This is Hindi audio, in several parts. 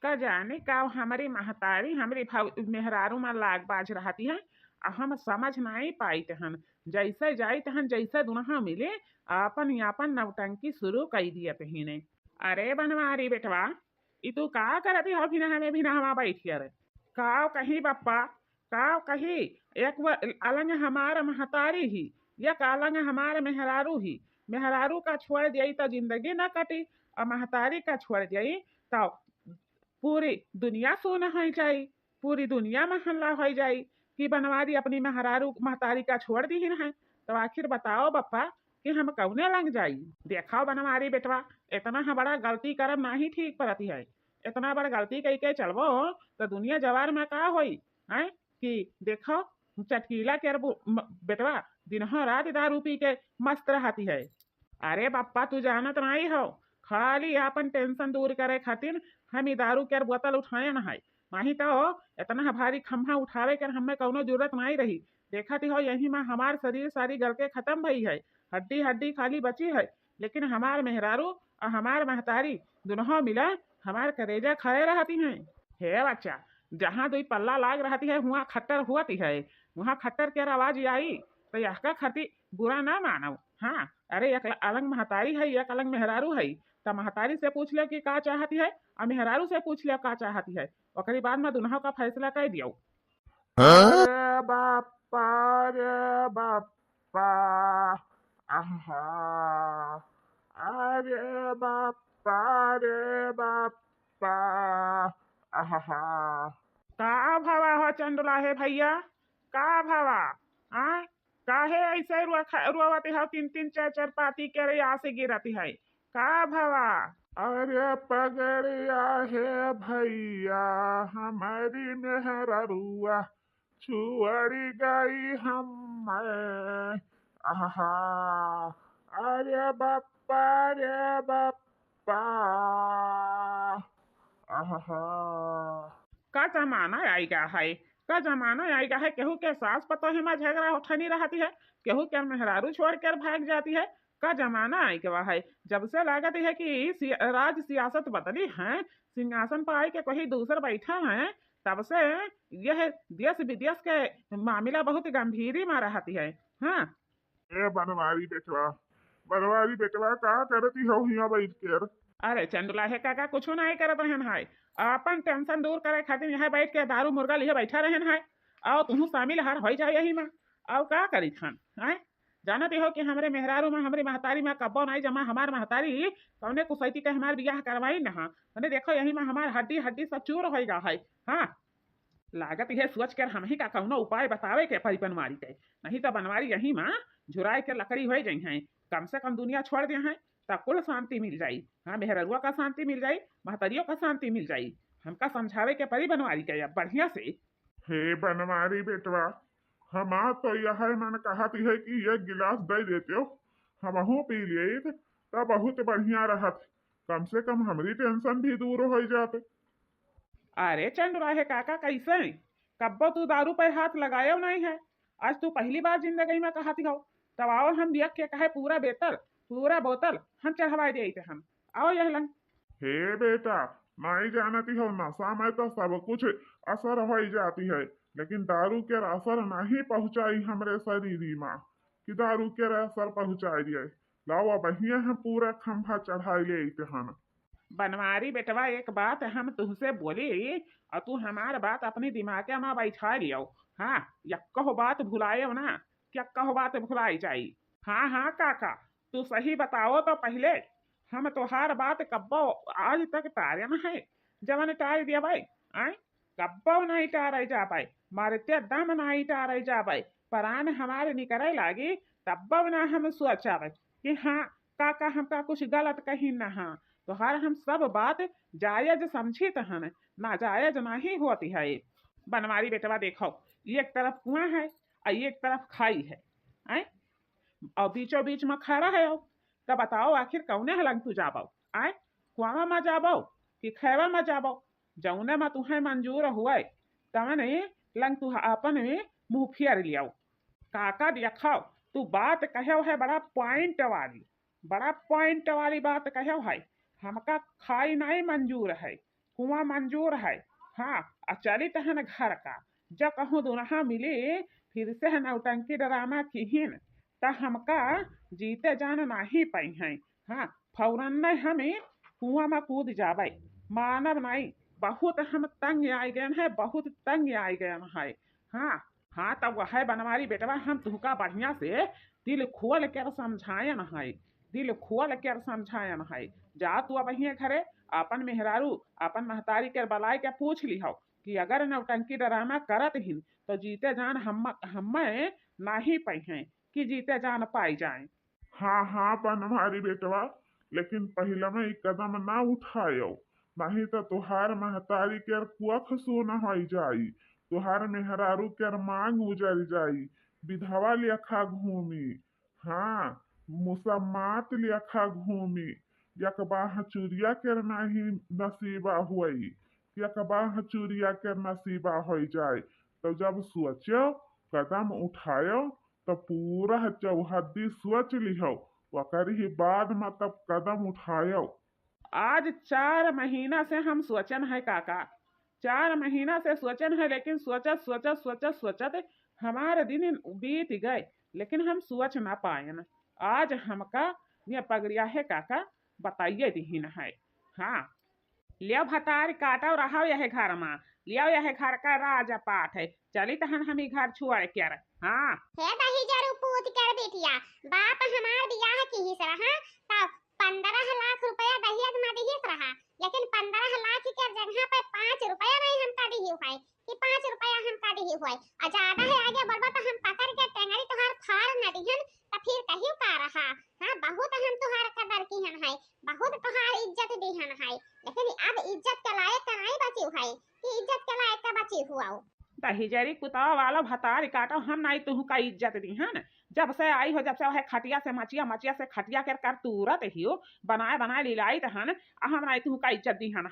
का जाने का हमारी महतारी हमारी मेहरारू में लाग बाज रहती है। हम समझ नहीं पाई तहन जैसे जाई तहन जैसे दुनहा मिले आपन यापन नवटंकी शुरू कर दिया तहीने। अरे बनवारी बेटवा ई तू का करती हो भी हमें भी हवा बैठी अरे काव कही बप्पा काव कही एक अलंग हमार महतारी ही एक अलंग हमार मेहरारू ही। मेहरारू का छोड़ दिया तो जिंदगी न कटी और महतारी का छोड़ दिया तो पूरी दुनिया सोना हो जाई। पूरी दुनिया में हल्ला हो जाई कि बनवारी अपनी महरारू महतारी का छोड़ दी है। तो आखिर बताओ बप्पा कि हम कौने लग जाई। देखाओ बनवारी बेटवा इतना बड़ा गलती करम ना ही ठीक पड़ती है। इतना बड़ा गलती कही के चलबो तो दुनिया जवार में का होई है कि देखो चटकीला के बेटवा दिन रात दारू पी के मस्त रहती है। अरे बप्पा तू जानत नहीं हो खाली अपन टेंशन दूर करे खातिर हम दारू के बोतल उठाए न है। नहीं तो इतना भारी खम्भा उठावे कर हमें कौनो जरूरत नहीं रही। देखा हो यही में हमार शरीर सारी गल के खत्म भई है। हड्डी हड्डी खाली बची है। लेकिन हमार मेहरारू और हमार महतारी दोनों मिला हमार करेजा खाए रहती हैं। हे बच्चा जहाँ दुई पल्ला लाग रहती है वहाँ खट्टर हुआती है। वहाँ खट्टर के आवाज आई तो यह का खती बुरा ना मानो। हाँ अरे एक अलग महतारी है एक अलग मेहरारू है। तो महतारी से पूछ ले कि का चाहती है और मेहरारू से पूछ ले का चाहती है। ओकरी बाद में दुनों का फैसला कर दियो। अरे बापा रे बापा आहा अरे बापा रे बापा आहा का भावा हो चंदुला है भैया का भावा आ काहे ऐसे रुआवती हो तीन तीन चार चार पाती के रे से गिरती है का भावा। अरे पगड़िया है भैया हमारी मेहरुआ छुअड़ी गई हम आहा अरे बापा रे बापा आहा का जमाना आएगा है का जमाना आएगा है। केहू के सास पतो ही में झगड़ा उठनी रहती है। केहू के मेहरारू छोड़ कर भाग जाती है। का जमाना आएगा है। जब से लागत है कि राज सियासत बदली है सिंहासन पर आए के कोई दूसर बैठा है तब से यह देश विदेश के मामला बहुत गंभीरी में रहती है। हाँ ए बनवारी बेटवा का करती हो यहाँ बैठ कर। अरे चंदुला है काका कुछ नहीं करत रहन है। अपन टेंशन दूर करे खातिर यहाँ बैठ के दारू मुर्गा लिए बैठा रहन है। आओ तुम शामिल हर हो जाए यही में आओ का करी खान है। जानते हो कि हमारे मेहरारू में हमारी महतारी में कब्बो नहीं जमा हमार महतारी कौने कुसैती के हमार बियाह करवाई ना मैंने देखो यही में हमार हड्डी हड्डी सब चूर हो गया है। हाँ लागत यह सोच कर हम ही का कौनो उपाय बतावे के परी बनवारी के नहीं तो बनवारी यही माँ झुराई के लकड़ी हो गई है। कम से कम दुनिया छोड़ दिया है तब कुल शांति मिल जाई। हाँ मेहरुआ का शांति मिल जाई महतरियों का शांति मिल जाई। हमका समझावे के परी बनवारी के अब बढ़िया से। हे बनवारी बेटवा हमा तो यह मन कहती है कि एक गिलास दे देते हो हम पी लिए तो बहुत बढ़िया रहत। कम से कम हमारी टेंशन भी दूर हो जाते। अरे चंद रहे काका कैसे कब्बो तू दारू पे हाथ लगायो नहीं है। आज तू पहली बार जिंदगी में कहती हो तब आओ हम देख के कहे पूरा बोतल हम चढ़वा दे हम आओ यह लंग। हे बेटा नहीं जानती हो नशा में तो सब कुछ असर हो जाती है लेकिन दारू के असर नहीं पहुंचाई हमारे शरीर में कि दारू के असर पहुंचाई दिए। लाओ बहिया हम पूरा खंभा चढ़ाई ले हन। बनवारी बेटवा एक बात हम तुमसे बोली और तू हमार बात अपने दिमाग में बैठा लियो। हाँ यक्को बात भुलाए ना क्या बात भुलाई जाई। हाँ हाँ काका तू सही बताओ तो पहले हम तोहार बात कब्बो आज तक टारे न है। जवन टार दिया भाई आए कब्बो नहीं टारे जा पाए मारते दम नहीं टारे जा पाए परान हमारे निकले लागी तब ना हम सोचा कि हाँ काका हमका कुछ गलत कही ना। हाँ तो हर हम सब बात जायज समझी तहन ना जायज नहीं होती है। बनवारी बेटवा देखो एक तरफ कुआं है और एक तरफ खाई है आए और बीचों बीच में खड़ा है। तो बताओ आखिर कौने हलंग तू जाबो आए कुआं में जाबो कि खैवा में जाबो जौने में तुम्हें मंजूर हुए तमने लंग तू अपन मुंह फेर लियाओ। काका देखो तू बात कहो है बड़ा पॉइंट वाली बात कहो है। हमका खाई नहीं मंजूर है कुआं मंजूर है। हाँ, चली तहन घर का जब कहूँ दुनहा मिली फिर से है नौटंकी ड्रामा किहिन त हमका जीते जान नहीं पाई हैं। हाँ, फौरन नहीं हमें कुआं में कूद जावे, मानव नहीं। बहुत हम तंग आ गए हैं, बहुत तंग आ गए हैं। हाँ हाँ, तब वह बनवारी बेटवा हम तुहका बढ़िया से दिल खोल कर समझायन है, दिल खोल कर समझायन है। जा तू अब घरे अपन मेहरारू अपन महतारी के बलाय के पूछ लिहो कि अगर नौटंकी ड्रामा करत हिन तो जीते जान हम नहीं पाई हैं कि जीते जान पाई जाए। हाँ हाँ बनवारी बेटवा, लेकिन पहले में एक कदम ना उठायो, नहीं तो तुहार महतारी के कुख सोना हो जाई, तुहार मेहरारू के मांग उजर जाई, विधवा लेखा घूमी। हाँ, मुसम्मात लेखा घूमी। यकबाह चूरिया के नहीं नसीबा हुई, यकबाह चूरिया के नसीबा हो जाए। तो जब सोचो कदम उठायो तो पूरा चौहद्दी सोच लिहो, वकर ही बाद मतलब कदम उठायो। आज 4 महीना से हम सोचन है काका, 4 महीना से सोचन है, लेकिन सोचत सोचत सोचत सोचत हमारे दिन बीत गए, लेकिन हम सोच ना पाए न। आज हमका ये पगड़िया है काका, बताइए दीन है। हाँ, लियो भतार काटो रहो यह घर में, लियो यह घर का राजा पाठ है। चली तहन हम ही घर छुआ के। हाँ, हे दही जरू पूत कर बेटिया, बाप हमार बियाह की हिस रहा तब 15 लाख रुपया दहेज में दिहिस रहा, लेकिन 15 लाख के जगह पे 5 रुपया नहीं हमका दिही हुई कि 5 रुपया हमका दिही हुई। आ ज्यादा है आगे बढ़बा तो हम पकड़ के टेंगरी तुहार फाड़ न दिहन तो फिर कहियो का रहा। हां, बहुत हम तुहार कदर किहन है, बहुत तुहार इज्जत दिहन है, लेकिन अब इज्जत के लायक नहीं बची है कि इज्जत के लायक का बची हुआ। दहिजरी कुत्ता वाला भतार काटो, हम नहीं तुह का इज्जत दी है न। जब से आई हो, जब से वह खटिया से मचिया, मचिया से खटिया कर तुरत ही हो बनाए बनाए लिलाई तहन, हम नहीं तुह का इज्जत दी है।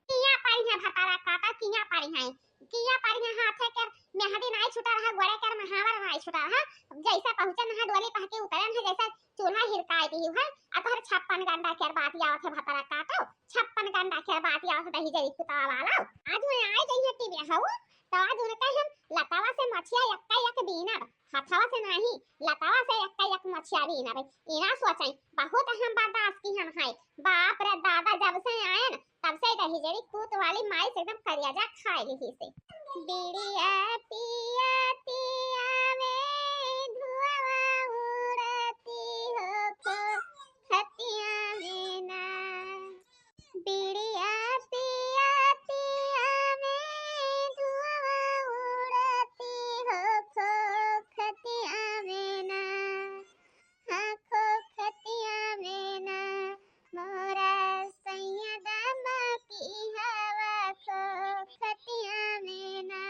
किया पारी है भतारा काटा, किया पारी है, किया पारी है हाथ के मेहंदी नहीं छुटा रहा, गोड़े कर महावर नहीं छुटा रहा। जैसा पहुंचन है डोली पह के उतरन है, जैसा चूल्हा हिरकाई दी है। आ तोहर 56 गंडा के बात आवत है भतारा काटो, 56 गंडा के बात आवत दहिजरी कुत्ता वाला। आज मैं आई गई है टीवी हाउ तो आज उनका हम लतावा से मछिया यक्का यक बीना, हथवा से नहीं लतावा से यक्का यक मछिया बीना भाई। इना सोचई बहुत हम बर्दाश्त की हम है। बाप रे दादा जब से आए न तब से दहिजरी कूत वाली माई से एकदम करियाजा खाई ली से। बीड़िया पिया पिया में धुआं उड़ती हो खो खतिया में ना, बीड़िया पिया पिया में धुआं उड़ती हो खो खतिया में ना, हाँ खो खतिया में ना, मोरा सैया दामा की हवा खो खतिया में ना,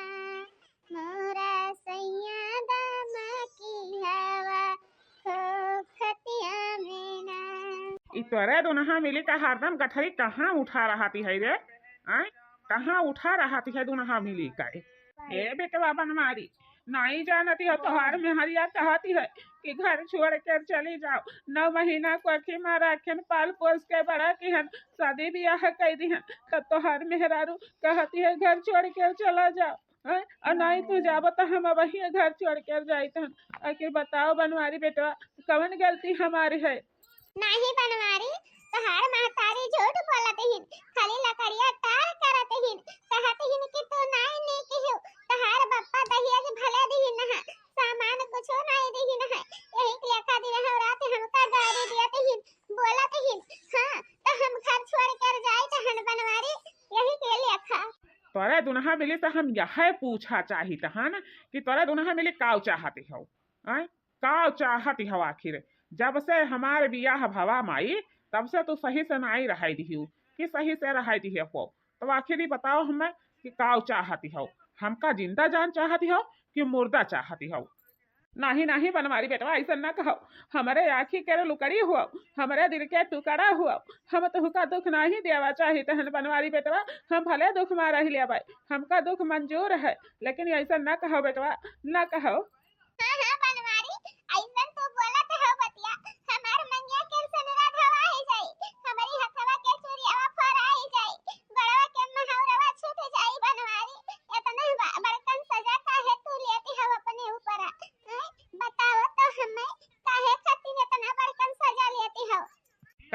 मोरा सैया दामा की हवा खो खतिया में ना। इतरे दोनहा मिली का हरदम गठरी कहाँ उठा रहाती है रे? आय, कहाँ उठा रहाती है दोनहा मिली का? ए बेटवा बनमारी, नहीं जानती हो तोहार में हरिया कहती है कि घर छोड़ कर चली जाओ। 9 महीना को अखी में रखन पाल पोस के बड़ा की हन, शादी ब्याह कह दी हन, तब तोहार मेहरारू कहती है घर छोड़ कर चला जाओ। और नहीं तू जाबो तो हम वही घर छोड़ कर जाइत हन। आखिर बताओ बनवारी बेटवा, कौन गलती हमारी है? नहीं बनवारी, तहार महतारी झूठ बोलत हिन, खाली लकड़िया टार करत हिन, कहत हिन कि तू नहीं ने किहु, तहार बप्पा दहिया के भले दिहिन है, सामान कुछो नहीं दिहिन है। यही के लेखा दिन है रात हमका गाड़ी दियत हिन, बोलत हिन। हां, तो हम घर छोड़ कर जाई तहन बनवारी, यही के लेखा। तोरे दुनहा मिली तो हम यह पूछा चाही तहन कि तोरे दुनहा मिली काव चाहती हो? आय, काव चाहती हो आखिर? जब से हमारे बियाह भवा माई तब से तू सही से नहीं रहाई दिहू कि सही से रहाई दिहे को, तो आखिर ही बताओ हमें कि काव चाहती हो? हमका जिंदा जान चाहती हो कि मुर्दा चाहती हो? नहीं नहीं बनवारी बेटवा, ऐसा ना कहो। हमारे आँखी के लुकड़ी हुआ, हमारे दिल के टुकड़ा हुआ, हम तुहका दुख नहीं देवा चाहिए तहन बनवारी बेटवा। हम भले दुख में रह ले भाई, हमका दुख मंजूर है, लेकिन ऐसा ना कहो बेटवा, ना कहो। हां हां बनवारी, ऐसन तो बोलत हो बतिया, हमार मंगिया के सनरा धवा ही जाई, हमारी हथवा के चूड़िया फराई जाई, बड़वा के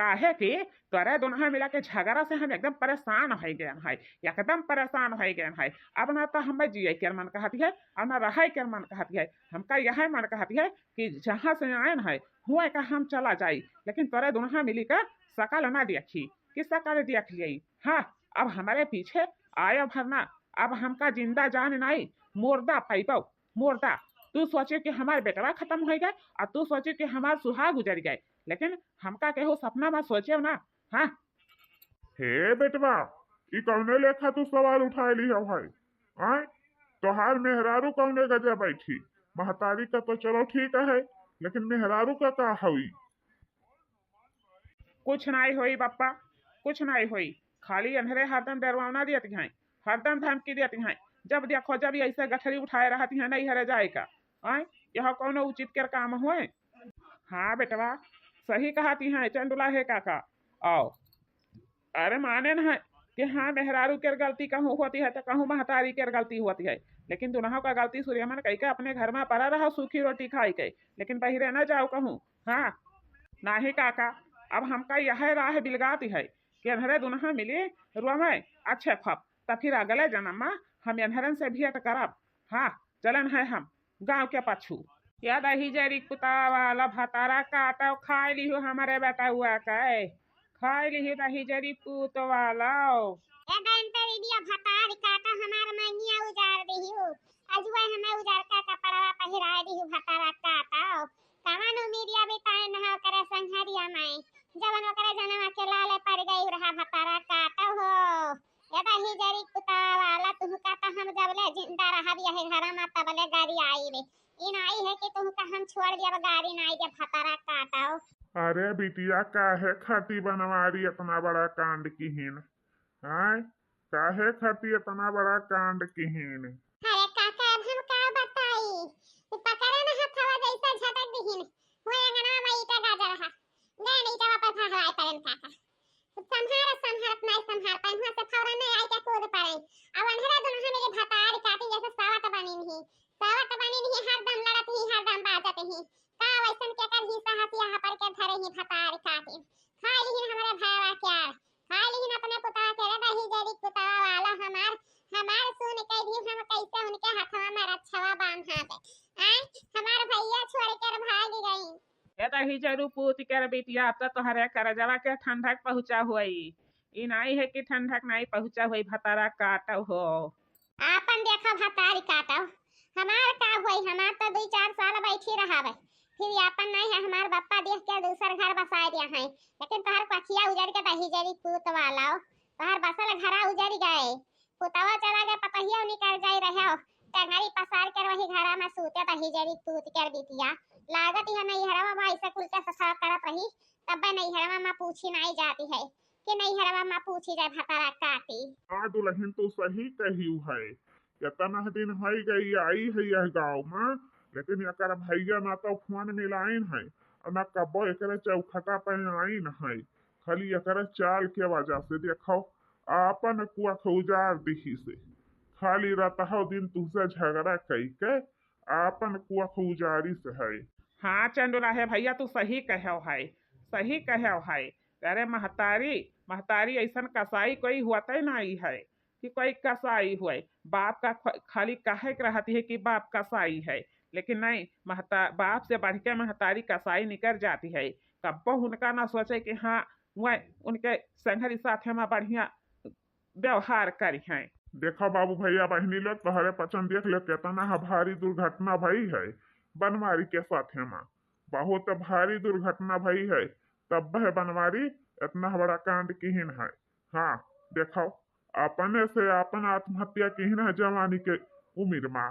काहे कि तोरे दोनों मिला के झगड़ा से हम एकदम परेशान हो गए हैं, एकदम परेशान हो गए हैं। अब ना तो हमें जिये के मन कहती है और ना रहे के मन कहती है। हमका यह मन कहती है कि जहाँ से आए है हुए का हम चला जाई, लेकिन तोरे दोनों मिली का सकल ना देखी कि सकल देख लिये। हाँ, अब हमारे पीछे आया भरना, अब हमका जिंदा जान नहीं मुर्दा पैबो मुर्दा। तू सोचे कि हमारे बेटवा खत्म हो गए और तू सोचे कि हमारे सुहाग गुजर गए, लेकिन हमका केहू सपना में सोचे ना। हाँ, हे बेटवा, ई कौने लेखा तू सवाल उठा ली है भाई? आय, तोहार मेहरारू कौने गजा बैठी? महतारी का तो चलो ठीक है, लेकिन मेहरारू का का हुई? कुछ नहीं हुई बप्पा, कुछ नहीं हुई। खाली अंधेरे हरदम डरवाना देती हैं, हरदम धमकी देती हैं। जब देखो जब ऐसे गठरी उठाए रहती हैं नहीं हरे जाए का। आय, यह कौन उचित कर काम हुए? हाँ बेटवा, सही कहती हैं चंदुला है काका। आओ, अरे माने न है कि हाँ मेहरारू के गलती कहूँ होती है तो कहूँ महतारी के गलती होती है, लेकिन दुनों का गलती सूर्यमन कह के अपने घर में पड़ा रहा सूखी रोटी खाई के, लेकिन बहिरे न जाओ कहूँ। हाँ नाही काका, अब हमका यह राह बिलगाती है कि अंधेरे दुनहा मिली रुआवे अच्छे खप, तब फिर अगले जन्म में हम अंधेरन से भेंट करब। हाँ, चलन है हम गांव के पछू। या दही जरी कुता वाला भतारा काटा खाए लिहो हमारे बेटा हुआ के, खाए लिहो दही जरी पूत वाला। ए बहन तेरी दिया भतार काटा हमार मंगिया उजार देहियो, अजुआ हमें उजार का कपड़ा पहिराए देहियो भतारा काटा। कवन उमीरिया बेटाए नहा करे संघरिया में जवन ओकरे जनम के लाले पड़ गई रहा भतारा काटा हो। ए दही जरी कुता वाला तू काटा हम जबले जिंदा रहा भी है घर में तबले गाड़ी आई रे, इन आई है कि तुम का हम छोड़ दिया गाड़ी ना आई के भतारा काटा। अरे बिटिया, काहे खती बनवारी इतना बड़ा कांड की हीन? आय, काहे खती इतना बड़ा कांड की हीन? अरे काका अब हम का बताई, तू पकड़े ना हथवा जैसा झटक दिहिन होए अंगना में ईटा गाजर रहा गए नहीं जब पर फहराए परन काका। संहारत नहीं संहार पाइन हुआ से फौरन नहीं आई के कूद पड़े। अब अंधेरा दुनहा मेरे भतार काटी जैसे सावत बनी नहीं हरदम लड़त ही हरदम बाजत ही का वैसन के कर ही सहसिया हपर के धरे ही भतार काटी। खाई लिहिन हमारे भैया क्या खाई लिहिन अपने पुता के रे दही जरी कुता वाला हमार सुन के भी हम कैसे उनके हाथवा में रछवा बांधा दे। आय, हमार भैया छोड़ कर भाग गई। ये दही जरू पूत कर बिटिया, अब तो तोहरे करजवा के ठंडक पहुँचा हुई। ई नहीं है कि ठंडक नहीं पहुँचा हुई भतारा काटा हो। आपन देखो भतारी काटा हमार का होई, हमार तो 2-4 साल बैठी रहावे फिर आपन नहीं है। हमार बप्पा देख के दूसर घर बसाए दिया है, लेकिन तोहर पखिया उजड़ के दही जरी पूत वाला तोहर बसल घरा उजड़ गए। पुतवा चला गए पतहिया निकल जाई रहे टंगरी पसार कर वही घरा में सूते दही जरी पूत कर बिटिया। लागत है नहीं हरवा में ऐसे कुलते ससा करत रही, तब नहीं हरवा में पूछी नहीं जाती है कि नहीं हरवा में पूछी जाए भतारा काटी। हाँ दुल्हन तो सही कही है, इतना दिन हो गई आई है यह गाँव में, लेकिन एकर भैया ना तो फोन मिलाइन है और ना कबो एकरे चौखटा पे आइन है। खाली एकर चाल के वजह से देखो आपन कुआ उजार दिही से खाली रहता दिन तुझसे झगड़ा कई के आपन कुआ उजारी से है। हाँ चंदुला है भैया, तू सही कहो है, सही कहो है। अरे महतारी ऐसा कसाई कोई होता नहीं है कि कोई कसाई हुए। बाप का खाली कहे रहती है कि बाप कसाई है, लेकिन नहीं बाप से बढ़ के महतारी कसाई निकल जाती है। कब्बो उनका ना सोचे कि हाँ वह उनके संघरी साथ में बढ़िया व्यवहार करी है। देखा बाबू भैया बहनी लोग तोहरे पचन देख ले कितना भारी दुर्घटना भई है बनवारी के साथ में, बहुत भारी दुर्घटना भई है, तब है बनवारी इतना बड़ा कांड किहिन है। हाँ देखो अपने से अपन आत्महत्या किहिन है जवानी के उम्र में।